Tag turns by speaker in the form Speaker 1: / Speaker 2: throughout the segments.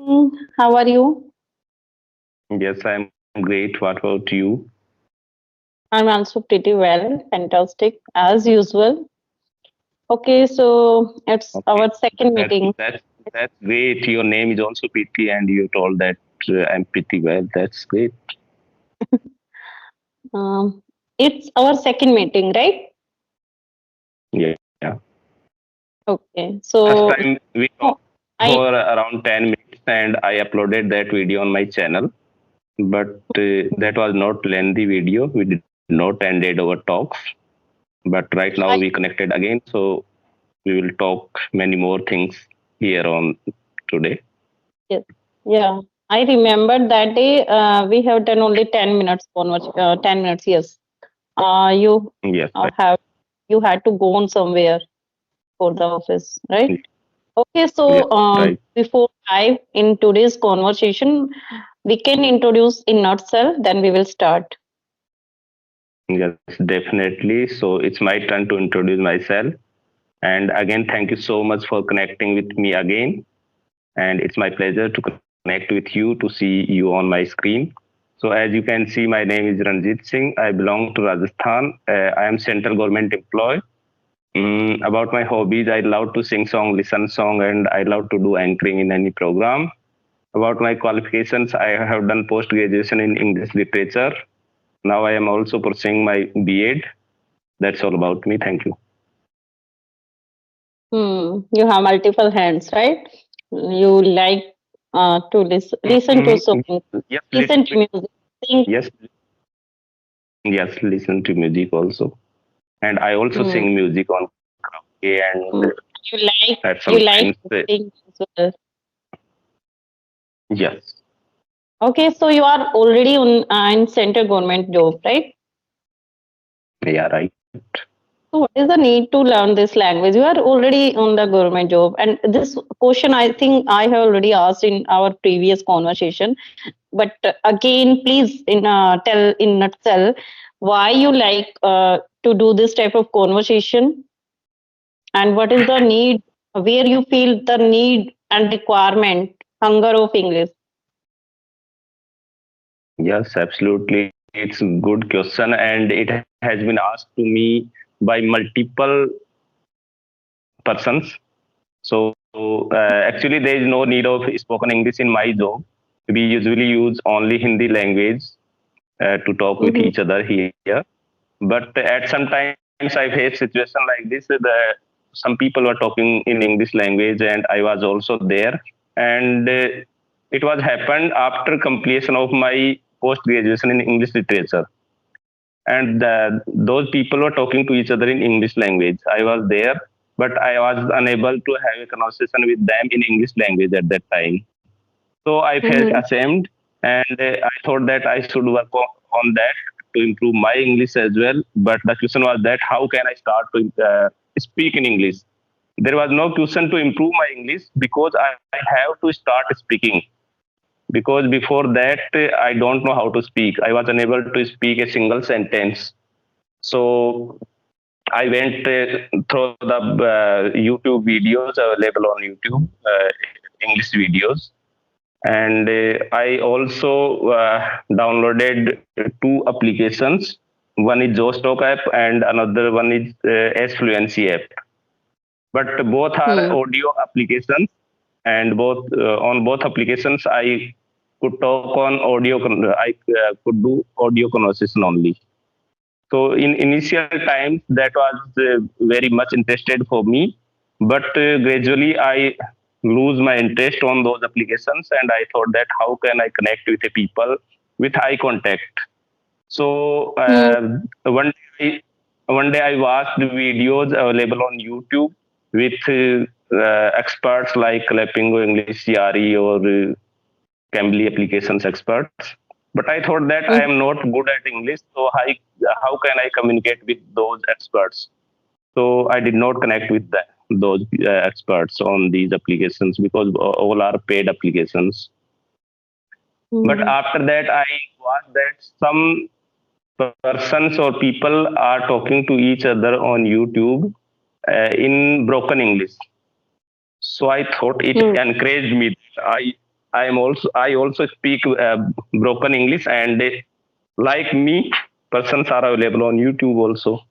Speaker 1: How are you?
Speaker 2: Yes, I'm great. What about you?
Speaker 1: I'm also pretty well, fantastic as usual. Okay, so it's
Speaker 2: Okay,
Speaker 1: our second
Speaker 2: that's
Speaker 1: meeting.
Speaker 2: that's that's great. Your name is also Preeti, and you told that I'm pretty well. That's great.
Speaker 1: Um, it's our second meeting, right?
Speaker 2: Yeah.
Speaker 1: Okay,
Speaker 2: Last
Speaker 1: so
Speaker 2: time we
Speaker 1: oh,
Speaker 2: talked
Speaker 1: I
Speaker 2: for around 10 minutes, and I uploaded that video on my channel. But that was not lengthy video. We did not ended our talks. But right now we
Speaker 1: I
Speaker 2: connected again, so we will talk many more things here on today.
Speaker 1: yes, yeah. I remember that day we have done only 10 minutes 10 minutes. Yes. You
Speaker 2: Yes, right.
Speaker 1: have you had to go on somewhere for the office, right? Okay,
Speaker 2: Yes,
Speaker 1: so
Speaker 2: right.
Speaker 1: before I in today's conversation, we can introduce in nutshell, then we will start.
Speaker 2: Yes, definitely. So it's my turn to introduce myself. And again, thank you so much for connecting with me again. And it's my pleasure to connect with you to see you on my screen. So as you can see, my name is Ranjit Singh. I belong to Rajasthan. I am central government employee. About my hobbies, I love to sing song, listen song, and I love to do anchoring in any program. About my qualifications, I have done post graduation in English literature. Now I am also pursuing my B.Ed. That's all about me. Thank you.
Speaker 1: You have multiple hands, right? You like to listen to
Speaker 2: Mm,
Speaker 1: song,
Speaker 2: yes, little
Speaker 1: listen to
Speaker 2: bit.
Speaker 1: music, sing.
Speaker 2: Yes, yes, listen to music also. And I also
Speaker 1: Hmm.
Speaker 2: sing music on karaoke and
Speaker 1: Hmm. You like
Speaker 2: at
Speaker 1: you like
Speaker 2: sometimes.
Speaker 1: sing as well.
Speaker 2: Yes,
Speaker 1: Okay, so you are already on in center government job, right?
Speaker 2: yeah, right.
Speaker 1: So what is the need to learn this language? You are already on the government job, and this question I think I have already asked in our previous conversation. But again, please tell in nutshell why you like to do this type of conversation, and what is the need, where you feel the need and requirement, hunger of English.
Speaker 2: Yes, absolutely. It's a good question, and it has been asked to me by multiple persons. So actually, there is no need of spoken English in my job. We usually use only Hindi language to talk with
Speaker 1: Mm-hmm.
Speaker 2: each other here. But at some times I face situation like this. Some people were talking in English language, and I was also there. And it was happened after completion of my post graduation in English literature. And those people were talking to each other in English language. I was there, but I was unable to have a conversation with them in English language at that time. So I felt
Speaker 1: Mm-hmm.
Speaker 2: ashamed, and I thought that I should work on that to improve my English as well. But the question was that how can I start to speak in English? There was no question to improve my English because I have to start speaking. Because before that, I don't know how to speak. I was unable to speak a single sentence. So I went through the YouTube videos available on YouTube, English videos, and I also downloaded two applications. One is Jostock app, and another one is S Fluency app. But both are
Speaker 1: Hmm.
Speaker 2: audio applications, and both on both applications I could talk on audio. I could do audio conversation only. So in initial times, that was very much interested for me, but gradually I lose my interest on those applications, and I thought that how can I connect with the people with eye contact. So
Speaker 1: Hmm.
Speaker 2: one day I watched videos available on YouTube with experts like Clappingo English CRE or Cambly applications experts. But I thought that I am not good at English, so how can I communicate with those experts? So I did not connect with those experts on these applications because all are paid applications. But
Speaker 1: Hmm.
Speaker 2: after that, I watched that some persons or people are talking to each other on YouTube in broken English. So I thought it
Speaker 1: Hmm.
Speaker 2: encouraged me. I also speak broken English, and like me, persons are available on YouTube also.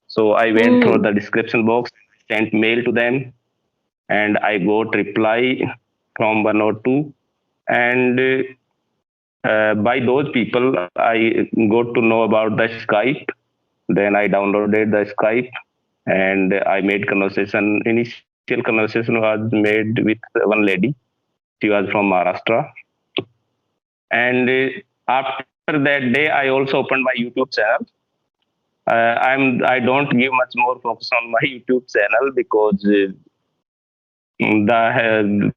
Speaker 2: So I went through
Speaker 1: Mm.
Speaker 2: the description box, sent mail to them, and I got reply from one or two. And by those people, I got to know about the Skype. Then I downloaded the Skype and I made conversation. Initial conversation was made with one lady. She was from Maharashtra. And after that day, I also opened my YouTube channel. I don't give much more focus on my YouTube channel because the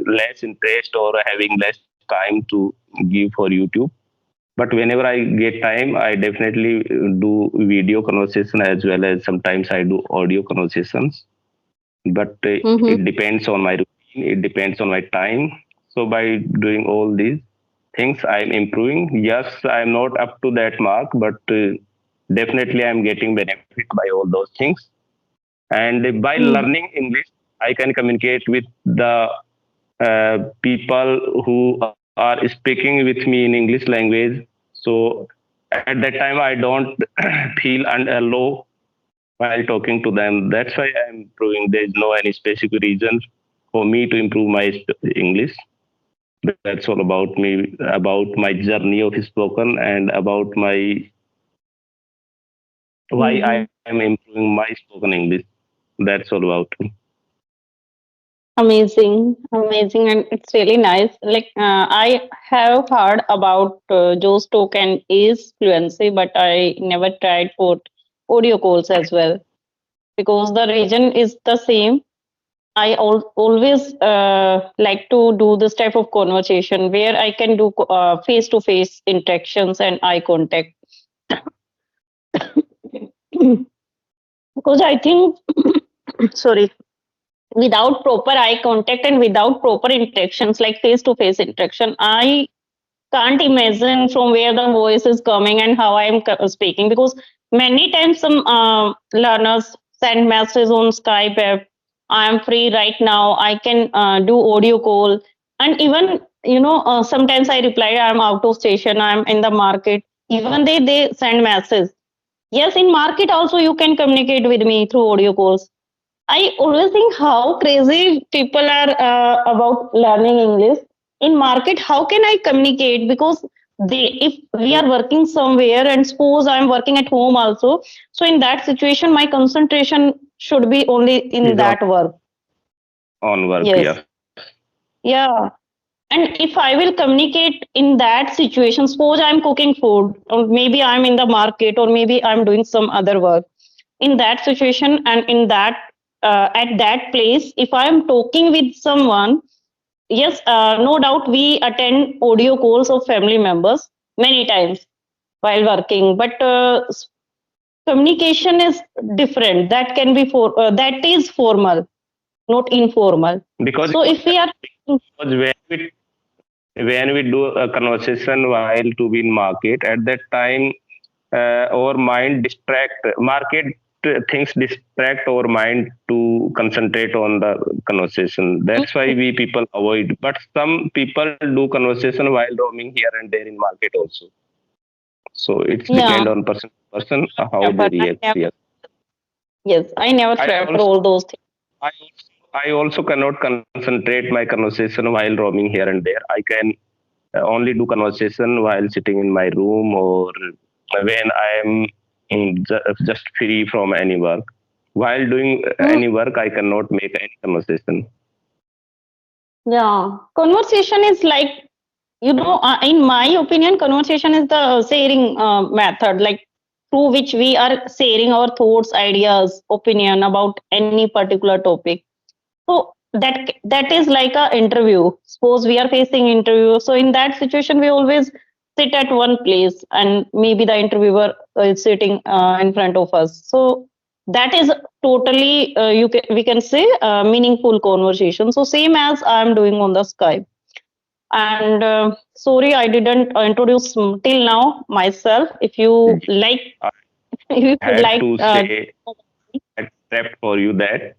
Speaker 2: less interest or having less time to give for YouTube. But whenever I get time, I definitely do video conversation as well as sometimes I do audio conversations. But
Speaker 1: Mm-hmm.
Speaker 2: it depends on my routine. It depends on my time. So by doing all these things, I'm improving. Yes, I'm not up to that mark, but definitely I'm getting benefit by all those things. And by
Speaker 1: Mm.
Speaker 2: learning English, I can communicate with the people who are speaking with me in English language. So at that time, I don't feel low while talking to them. That's why I'm improving. There is no any specific reason for me to improve my English. That's all about me, about my journey of spoken, and about my why I
Speaker 1: Mm-hmm.
Speaker 2: am improving my spoken English. That's all about me.
Speaker 1: Amazing, amazing, and it's really nice. Like I have heard about Joe's token is fluency, but I never tried for audio calls as well because the region is the same. I always like to do this type of conversation where I can do face to face interactions and eye contact because I think sorry, without proper eye contact and without proper interactions like face to face interaction, I can't imagine from where the voice is coming and how I am speaking because many times some learners send messages on Skype app. I am free right now. I can do audio call, and even sometimes I reply I am out of station. I am in the market. Even they send messages. Yes, in market also you can communicate with me through audio calls. I always think how crazy people are about learning English. In market, how can I communicate? Because if we are working somewhere and suppose I'm working at home also, so in that situation, my concentration should be only in
Speaker 2: Is
Speaker 1: that work.
Speaker 2: on work,
Speaker 1: Yes.
Speaker 2: yeah.
Speaker 1: Yeah. And if I will communicate in that situation, suppose I'm cooking food, or maybe I'm in the market, or maybe I'm doing some other work. In that situation and in that at that place, if I'm talking with someone, yes, no doubt we attend audio calls of family members many times while working, but communication is different. That can be that is formal, not informal.
Speaker 2: Because
Speaker 1: So if we are
Speaker 2: because when we do a conversation while to be in market, at that time our mind distract market things distract our mind to concentrate on the conversation. That's why we people avoid. But some people do conversation while roaming here and there in market also. So it's
Speaker 1: yeah,
Speaker 2: depend on person to person how they
Speaker 1: but
Speaker 2: react. Yes.
Speaker 1: yes, I never
Speaker 2: I
Speaker 1: prefer
Speaker 2: also
Speaker 1: all those things.
Speaker 2: I I also cannot concentrate my conversation while roaming here and there. I can only do conversation while sitting in my room or when I am just free from any work. While doing
Speaker 1: Mm,
Speaker 2: any work, I cannot make any conversation.
Speaker 1: yeah, conversation is like in my opinion, conversation is the sharing method, like through which we are sharing our thoughts, ideas, opinion about any particular topic. So that is like a interview. Suppose we are facing interview. So in that situation, we always sit at one place, and maybe the interviewer is sitting in front of us. So that is totally we can say meaningful conversation. So same as I'm doing on the Skype. And sorry, I didn't introduce till now myself. If you like,
Speaker 2: I
Speaker 1: if you would
Speaker 2: had
Speaker 1: like,
Speaker 2: to say except for you that.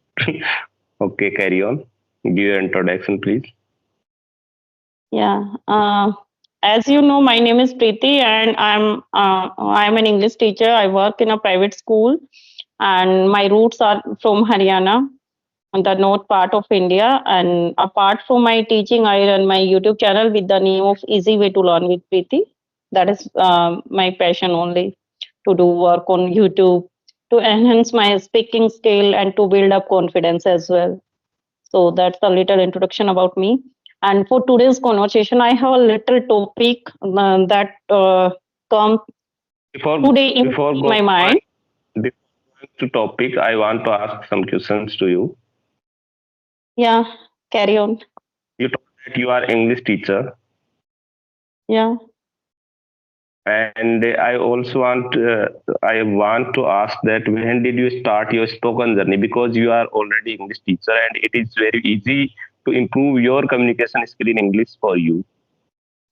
Speaker 2: Okay, carry on. Give your introduction, please.
Speaker 1: Yeah. As you know, my name is Preeti, and I'm an English teacher. I work in a private school, and my roots are from Haryana, on the north part of India. And apart from my teaching, I run my YouTube channel with the name of Easy Way to Learn with Preeti. That is my passion only, to do work on YouTube to enhance my speaking skill and to build up confidence as well. So that's a little introduction about me. And for today's conversation, I have a little topic that comes
Speaker 2: Before
Speaker 1: today in
Speaker 2: before
Speaker 1: my mind.
Speaker 2: before going to topic, I want to ask some questions to you.
Speaker 1: Yeah, carry on.
Speaker 2: You told that you are English teacher,
Speaker 1: Yeah.
Speaker 2: and I want to ask that when did you start your spoken journey? Because you are already English teacher, and it is very easy to improve your communication skill in English for you.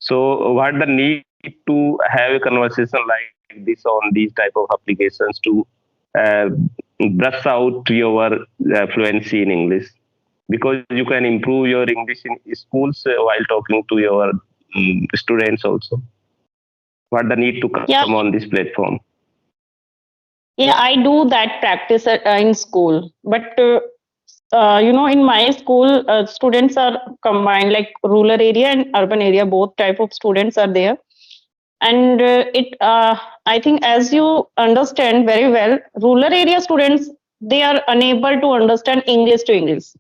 Speaker 2: So, what the need to have a conversation like this on these type of applications to uh, brush out your fluency in English? Because you can improve your English in schools while talking to your students also. What the need to come
Speaker 1: Yeah,
Speaker 2: on this platform?
Speaker 1: yeah, I do that practice in school. But in my school, students are combined, like rural area and urban area. Both type of students are there, and I think, as you understand very well, rural area students, they are unable to understand English to English.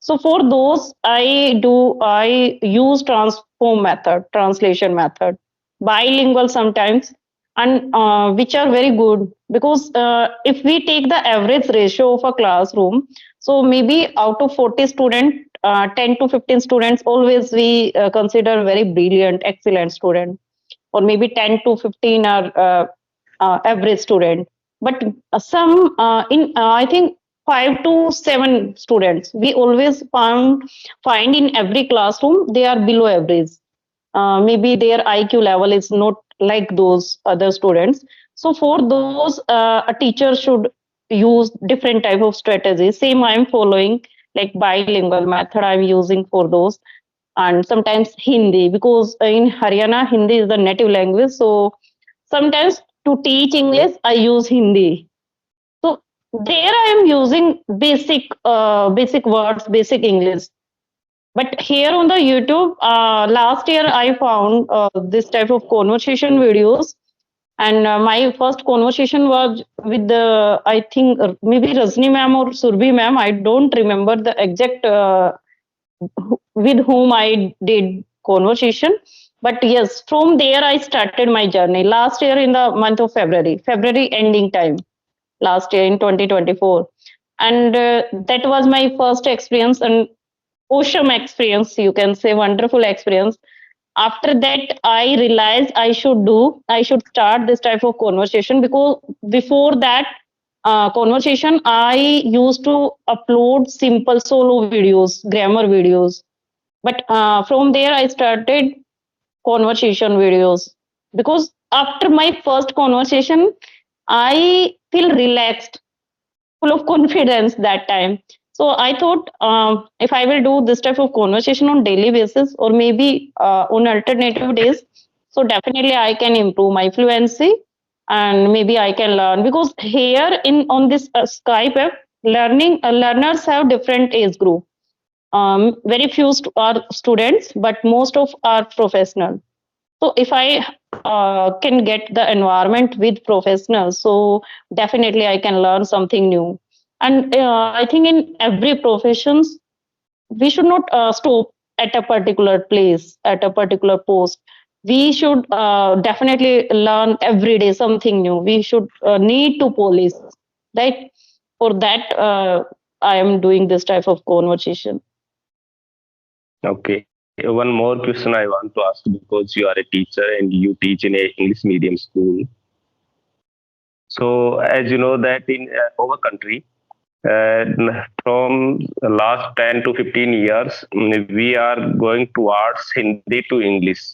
Speaker 1: So for those, I use transform method, translation method, bilingual sometimes, and which are very good, because if we take the average ratio of a classroom, so maybe out of 40 students, 10 to 15 students always we consider very brilliant, excellent student, or maybe 10 to 15 are average student. But some in I think 5 to 7 students we always find in every classroom, they are below average. Maybe their IQ level is not like those other students. So for those, a teacher should use different type of strategies. Same I'm following, like bilingual method I'm using for those, and sometimes Hindi, because in Haryana Hindi is the native language. So sometimes to teach English I use Hindi. So there I am using basic words, basic English. But here on the YouTube, last year I found this type of conversation videos, and my first conversation was with the, I think, maybe Rajni ma'am or Surbi ma'am. I don't remember the exact with whom I did conversation. But yes, from there I started my journey last year in the month of February ending time, last year in 2024. And that was my first experience, and awesome experience, you can say, wonderful experience. After that, I realized I should start this type of conversation, because before that conversation, I used to upload simple solo videos, grammar videos. But from there, I started conversation videos, because after my first conversation, I feel relaxed, full of confidence that time. So I thought, if I will do this type of conversation on daily basis, or maybe on alternative days, so definitely I can improve my fluency, and maybe I can learn, because here in on this Skype app, learners have different age group. Very few are students, but most of are professional. So if I can get the environment with professionals, so definitely I can learn something new. And I think in every professions, we should not stop at a particular place, at a particular post. We should definitely learn every day something new. We should need to polish, right? For that, I am doing this type of conversation.
Speaker 2: Okay. One more question I want to ask, because you are a teacher and you teach in a English medium school. So, as you know that in our country, uh, from the last 10 to 15 years, we are going towards Hindi to English.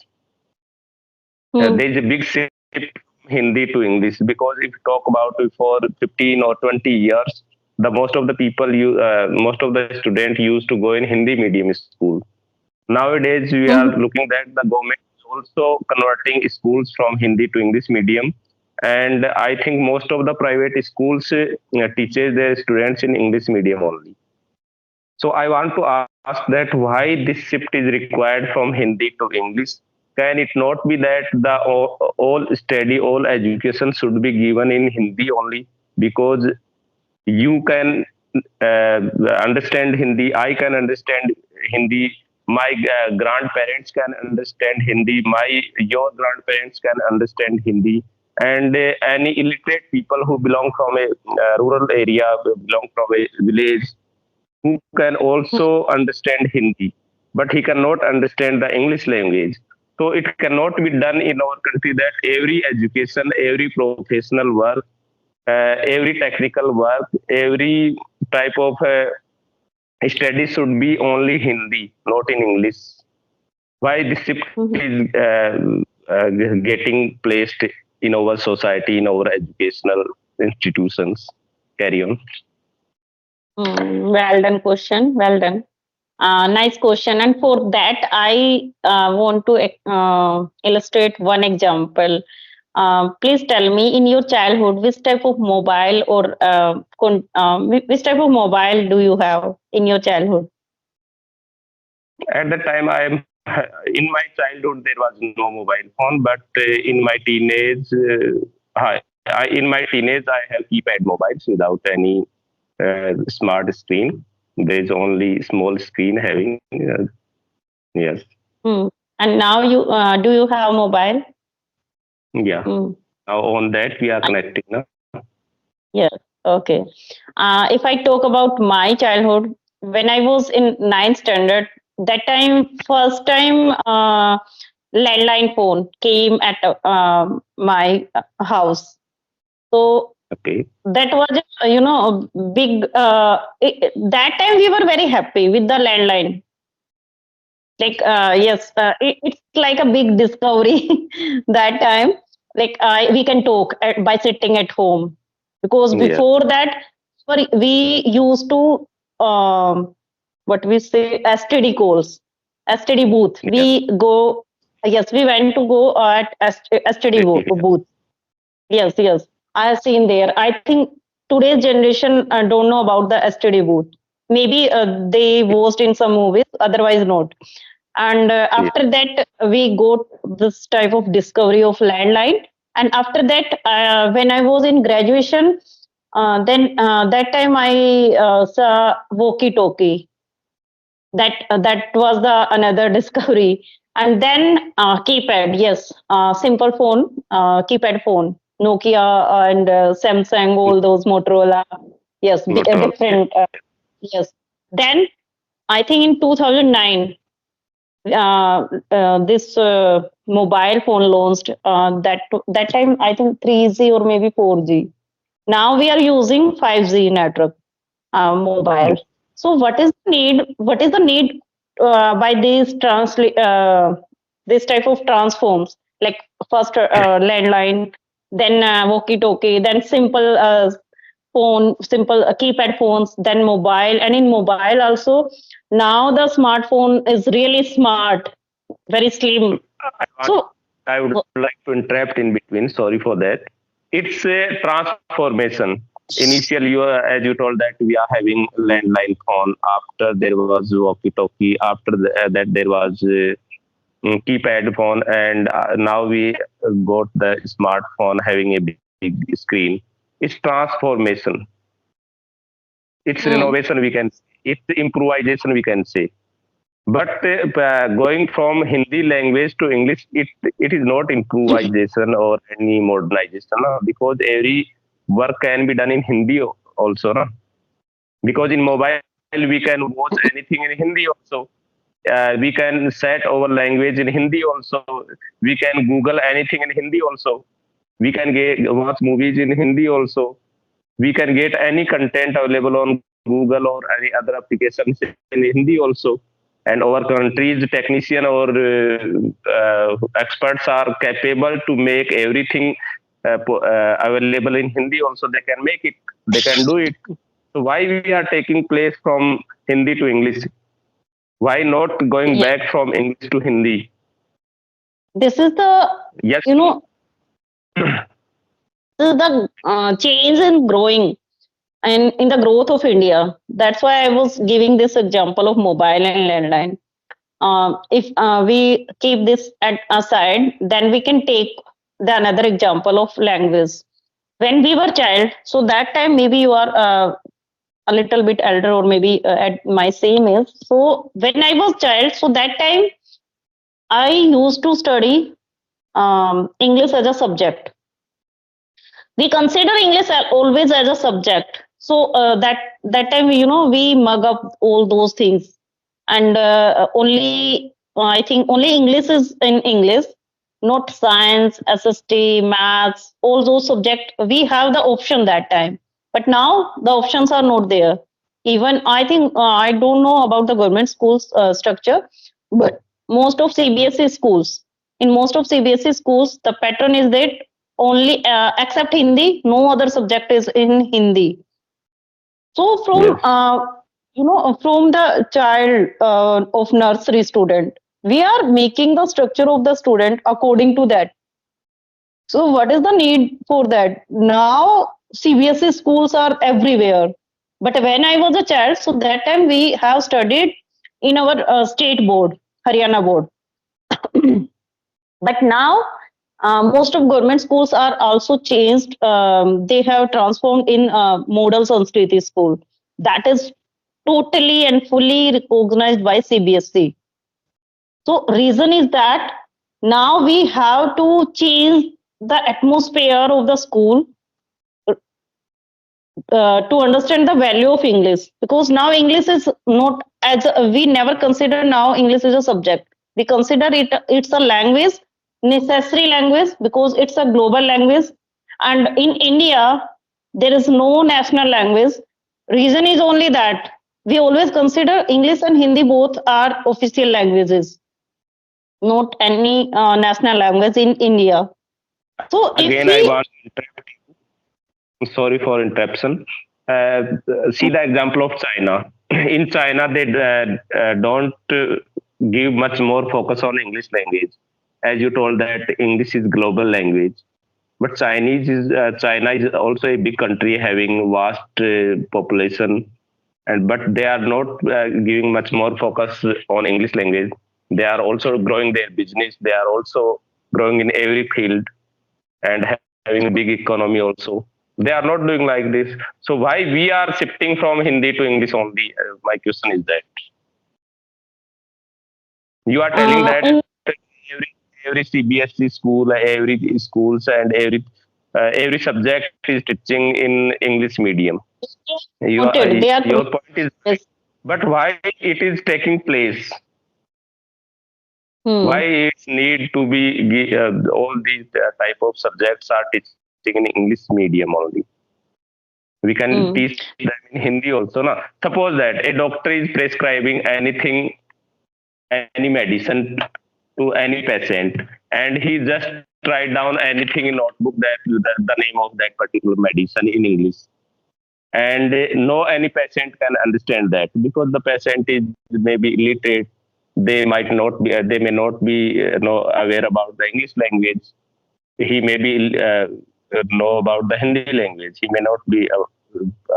Speaker 1: Hmm.
Speaker 2: There is a big shift from Hindi to English, because if you talk about before 15 or 20 years, the most of the student used to go in Hindi medium school. Nowadays, we are
Speaker 1: Mhm.
Speaker 2: looking that the government is also converting schools from Hindi to English medium, and I think most of the private schools teaches their students in English medium only. So I want to ask that why this shift is required from Hindi to English. Can it not be that the all study, all education should be given in Hindi only? Because you can uh, understand Hindi, I can understand Hindi, my grandparents can understand Hindi, my your grandparents can understand Hindi, and any illiterate people who belong from a rural area, belong from a village, who can also understand Hindi, but he cannot understand the English language. So it cannot be done in our country that every education, every professional work, every technical work, every type of study should be only Hindi, not in English. Why this shift
Speaker 1: Mhm.
Speaker 2: is getting placed in our society, in our educational institutions? Carry on.
Speaker 1: Well done question. Well done. Nice question. And for that, I want to illustrate one example. Please tell me, in your childhood, which type of mobile or which type of mobile do you have in your childhood?
Speaker 2: At the time, I am in my childhood there was no mobile phone, but in my teenage, in my teenage I have keypad mobiles without any smart screen. There is only small screen having. Yes,
Speaker 1: Hmm. And now you do you have mobile?
Speaker 2: yeah.
Speaker 1: Hmm.
Speaker 2: Now on that we are connecting. No?
Speaker 1: Yes. Okay. If I talk about my childhood, when I was in ninth standard, that time, first time, landline phone came at my house. So
Speaker 2: Okay.
Speaker 1: that was, a big. That time we were very happy with the landline. Like, yes, it's like a big discovery that time. Like, we can talk by sitting at home, because
Speaker 2: Yeah.
Speaker 1: before that we used to, what we say, STD calls, STD booth.
Speaker 2: Yeah.
Speaker 1: We go, yes, we went to go at STD
Speaker 2: Rectify.
Speaker 1: booth. Yes, yes. I have seen there. I think today's generation don't know about the STD booth. Maybe they watched in some movies, otherwise not. And
Speaker 2: Yeah.
Speaker 1: after that, we got this type of discovery of landline. And after that, when I was in graduation, then that time I saw walkie-talkie. That was the another discovery. And then keypad, yes, simple phone, keypad phone, Nokia and Samsung, all those Motorola, yes,
Speaker 2: Motorola. Yeah.
Speaker 1: different, yes. Then I think in 2009, this mobile phone launched. That time I think 3G or maybe 4G. Now we are using 5G network, mobile. So what is the need? What is the need by these this type of transforms? Like, first landline, then walkie-talkie, then simple phone, simple keypad phones, then mobile, and in mobile also now the smartphone is really smart, very slim.
Speaker 2: I want.
Speaker 1: So,
Speaker 2: I would like to interrupt in between. Sorry for that. It's a transformation. Initially, as you told that we are having landline phone. After there was walkie-talkie. After that there was keypad phone, and now we got the smartphone having a big screen. It's transformation. It's
Speaker 1: mm,
Speaker 2: renovation. We can. It's improvisation. We can say. But going from Hindi language to English, it is not improvisation or any modernization, no? Because every work can be done in Hindi also, no? Because in mobile we can watch anything in Hindi also. We can set our language in Hindi also. We can Google anything in Hindi also. We can watch movies in Hindi also. We can get any content available on Google or any other applications in Hindi also. And our country's technician or experts are capable to make everything available in Hindi also. They can make it. They can do it. So why we are taking place from Hindi to English? Why not going
Speaker 1: Yeah.
Speaker 2: back from English to Hindi?
Speaker 1: This is the,
Speaker 2: Yes.
Speaker 1: you know, this is the change in growing and in the growth of India. That's why I was giving this example of mobile and landline. If we keep this at aside, then we can take the another example of language. When we were child, so that time maybe you are a little bit elder or maybe at my same age. So when I was child, so that time I used to study English as a subject. We consider English always as a subject. So that time, we mug up all those things, and only I think only English is in English, not science, SST, maths, all those subject. We have the option that time, but now the options are not there. Even I think I don't know about the government schools structure, but most of CBSE schools, in most of CBSE schools, the pattern is that only except Hindi, no other subject is in Hindi. So from
Speaker 2: Yes.
Speaker 1: from the child of nursery student, we are making the structure of the student according to that. So what is the need for that? Now CBSE schools are everywhere. But when I was a child, so that time we have studied in our state board, Haryana board. But now most of government schools are also changed. They have transformed in model Sanskriti school. That is totally and fully recognized by CBSE. So reason is that now we have to change the atmosphere of the school to understand the value of English, because now English is not as we never consider now English is a subject. We consider it's a language, necessary language, because it's a global language, and in India there is no national language. Reason is only that we always consider English and Hindi both are official languages, not any national language in India. So if
Speaker 2: Again, I
Speaker 1: we
Speaker 2: want to interrupt you. Sorry for interruption. See the example of China. In China, they don't give much more focus on English language. As you told that English is global language. But China is also a big country having vast population, and but they are not giving much more focus on English language. They are also growing their business. They are also growing in every field and having a big economy also. They are not doing like this. So why we are shifting from Hindi to English only? My question is that you are telling that
Speaker 1: in
Speaker 2: every CBSE school, every schools and every subject is teaching in English medium.
Speaker 1: noted, they are
Speaker 2: Your point is right,
Speaker 1: yes.
Speaker 2: but why it is taking place? Why
Speaker 1: Hmm.
Speaker 2: it's need to be all these type of subjects are teaching in English medium only? We can
Speaker 1: Hmm.
Speaker 2: teach them in Hindi also. Na? Suppose that a doctor is prescribing anything, any medicine to any patient, and he just write down anything in notebook that the name of that particular medicine in English, and no any patient can understand that because the patient is maybe illiterate. They may not be aware about the English language. He may be know about the Hindi language. He may not be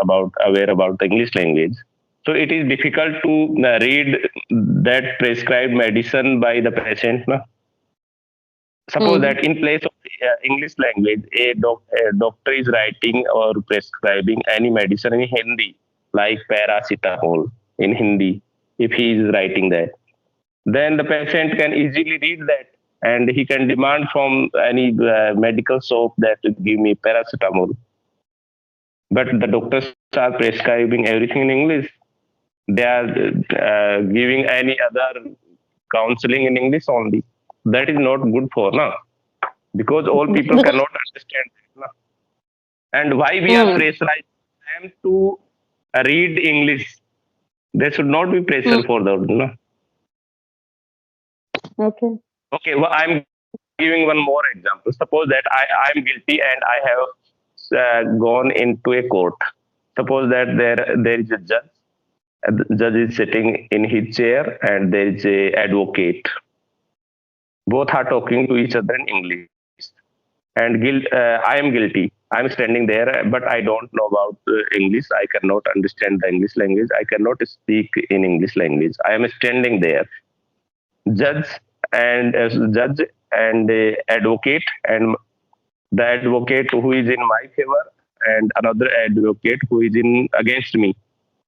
Speaker 2: about aware about the English language. So it is difficult to read that prescribed medicine by the patient. Na? Suppose
Speaker 1: Hmm.
Speaker 2: that in place of English language, a doctor is writing or prescribing any medicine in Hindi, like paracetamol in Hindi, if he is writing that, then the patient can easily read that and he can demand from any medical shop that to give me paracetamol. But the doctors are prescribing everything in English. They are giving any other counseling in English only. That is not good for now because all people
Speaker 1: Because
Speaker 2: cannot understand that, na. And why we are
Speaker 1: hmm.
Speaker 2: pressurizing them to read English? There should not be
Speaker 1: Hmm.
Speaker 2: pressure for them. Na.
Speaker 1: Okay.
Speaker 2: Okay, well, I'm giving one more example. Suppose that I'm guilty and I have gone into a court. Suppose that there is a judge The judge is sitting in his chair, and there is a advocate. Both are talking to each other in English. And I am guilty. I'm standing there, but I don't know about English. I cannot understand the English language. I cannot speak in English language. I am standing there, judge and advocate, and the advocate who is in my favor, and another advocate who is in against me.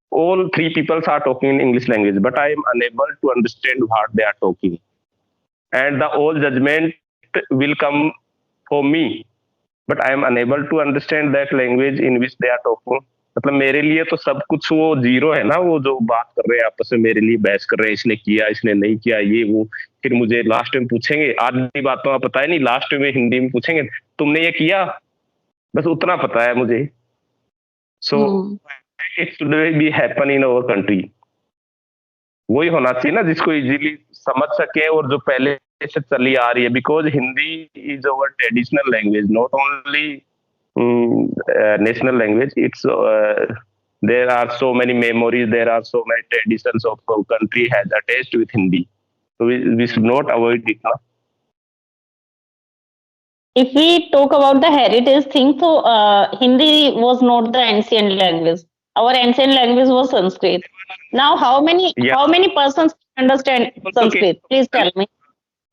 Speaker 2: All three people are talking in English language, but I am unable to understand what they are talking. And the whole judgment will come for me, but I am unable to understand that language in which they are talking. मतलब मेरे लिए तो सब कुछ वो zero है ना, वो जो बात कर रहे हैं आपस में मेरे लिए बहस कर रहे हैं, इसने किया इसने नहीं किया ये वो. फिर मुझे लास्ट में पूछेंगे, आधी बात तो पता है नहीं, लास्ट में हिंदी में पूछेंगे तुमने ये किया, बस उतना पता है मुझे. So it should be happen in our country. वही होना चाहिए ना जिसको इजीली समझ सके और जो पहले से चली आ रही है, because Hindi is our traditional language, not only national language. It's there are so many memories, there are so many traditions of our country has attached with Hindi, so we should not avoid it, no?
Speaker 1: If we talk about the heritage thing, so Hindi was not the ancient language. Our ancient language was Sanskrit. Now how many persons understand Sanskrit? Please tell me.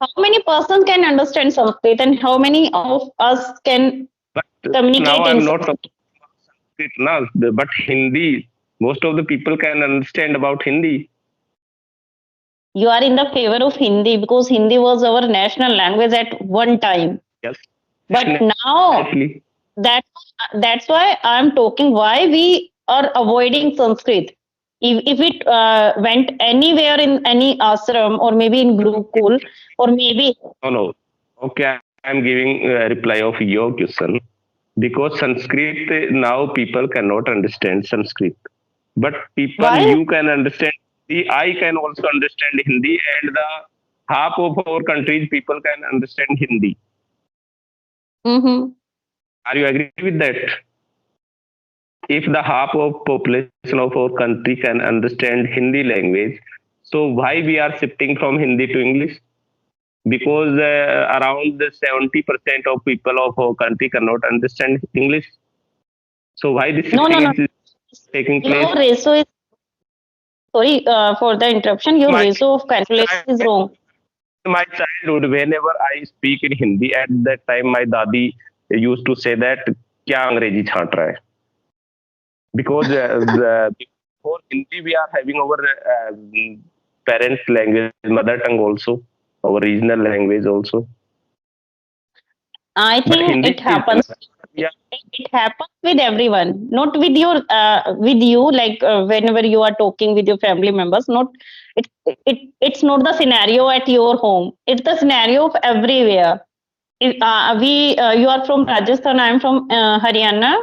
Speaker 1: How many persons can understand Sanskrit, and how many of us can communicate
Speaker 2: now I'm
Speaker 1: in
Speaker 2: not talking about Sanskrit now, but Hindi. Most of the people can understand about Hindi.
Speaker 1: You are in the favor of Hindi because Hindi was our national language at one time.
Speaker 2: Yes.
Speaker 1: But now that's why I'm talking why we are avoiding Sanskrit. If it went anywhere in any ashram or maybe in Gurukul or maybe
Speaker 2: no. Okay, I'm giving a reply of your question. Because Sanskrit now people cannot understand Sanskrit, but people
Speaker 1: why?
Speaker 2: You can understand. I can also understand Hindi, and the half of our country's people can understand Hindi.
Speaker 1: Mm-hmm.
Speaker 2: Are you agree with that? If the half of population of our country can understand Hindi language, so why we are shifting from Hindi to English? Because around 70% of people of our country cannot understand English. So why this shifting is taking place?
Speaker 1: Your ratio is sorry for the interruption. Your ratio of calculation is wrong.
Speaker 2: In my childhood, whenever I speak in Hindi, at that time my dadi used to say that क्या अंग्रेजी छांट रहा है. Because before Hindi we are having our parents language, mother tongue also, our regional language also.
Speaker 1: I think it happens.
Speaker 2: Yeah.
Speaker 1: It happens with everyone, not with your with you. Like whenever you are talking with your family members, not it's not the scenario at your home. It's the scenario of everywhere. You are from Rajasthan. I am from Haryana.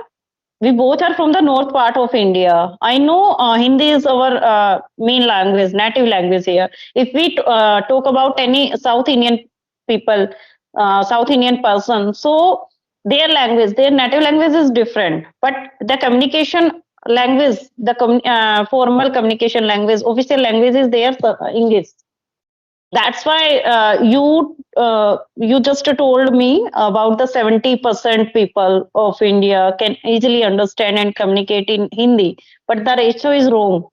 Speaker 1: We both are from the north part of India. I know Hindi is our main language, native language here. If we talk about any South Indian people, South Indian person, so their language, their native language is different. But the communication language, the formal communication language, official language is their English. That's why you just told me about the 70% people of India can easily understand and communicate in Hindi, but the ratio is wrong.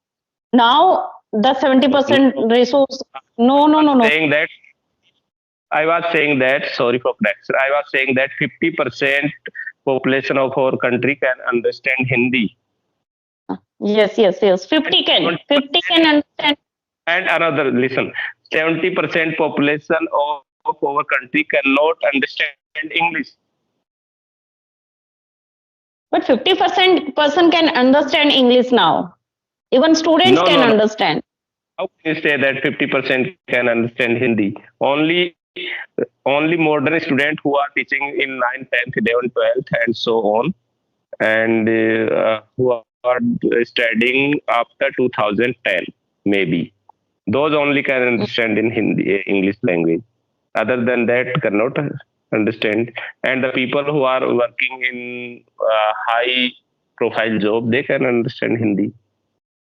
Speaker 1: Now the 70% ratio. No.
Speaker 2: Saying that I was saying that, sorry for correction, I was saying that 50% population of our country can understand Hindi.
Speaker 1: Yes. 50 can understand.
Speaker 2: And another, listen, 70% population of our country cannot understand English.
Speaker 1: But 50% person can understand English now. Even students can understand.
Speaker 2: How can you say that 50% can understand Hindi? Only modern students who are teaching in 9th, 10th, 11th, 12th, and so on, and who are studying after 2010, maybe. Those only can understand in Hindi, English language. Other than that, cannot understand. And the people who are working in high profile job, they can understand Hindi.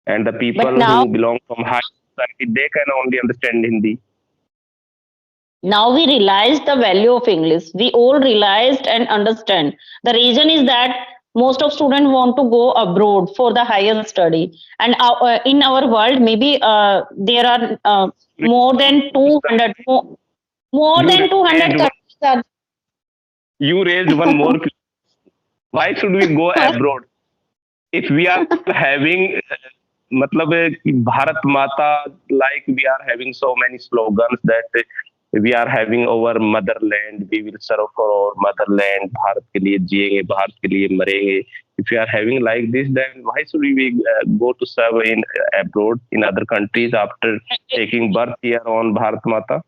Speaker 2: and the
Speaker 1: But
Speaker 2: people
Speaker 1: now
Speaker 2: who belong from high society, they can only understand Hindi.
Speaker 1: now we realize the value of English. We all realized and understand. The reason is that most of students want to go abroad for the higher study, and in our world maybe there are more than 200 more
Speaker 2: You
Speaker 1: than
Speaker 2: raised
Speaker 1: 200
Speaker 2: one.
Speaker 1: countries are.
Speaker 2: You raised one more. Why should we go abroad if we are having मतलब कि भारत माता, like we are having so many slogans that we are having our motherland, we will serve for our motherland, Bharat के लिए जिएंगे, भारत के लिए मरेंगे. If we are having like this, then why should we go to serve in abroad in other countries after taking birth here on Bharat Mata?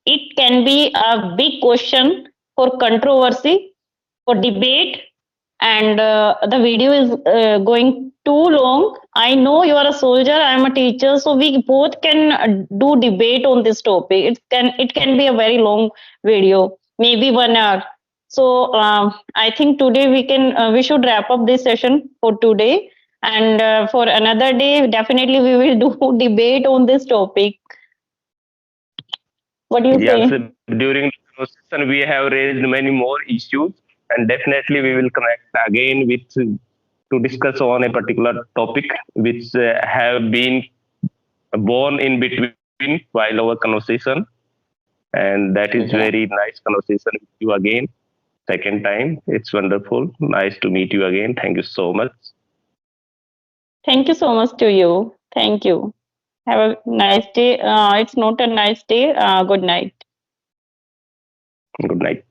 Speaker 1: It can be a big question for controversy, for debate, and the video is going too long. I know you are a soldier, I am a teacher, so we both can do debate on this topic. It can be a very long video, maybe 1 hour. So I think today we should wrap up this session for today, and for another day definitely we will do debate on this topic. What do you
Speaker 2: Yes,
Speaker 1: say?
Speaker 2: during the conversation we have raised many more issues, and definitely we will connect again with to discuss on a particular topic which have been born in between while our conversation, and that is very
Speaker 1: Yeah.
Speaker 2: nice conversation with you again. Second time, it's wonderful. Nice to meet you again. Thank you so much.
Speaker 1: Thank you so much to you. Thank you. Have a nice day. It's not a nice day. Good night.
Speaker 2: Good night.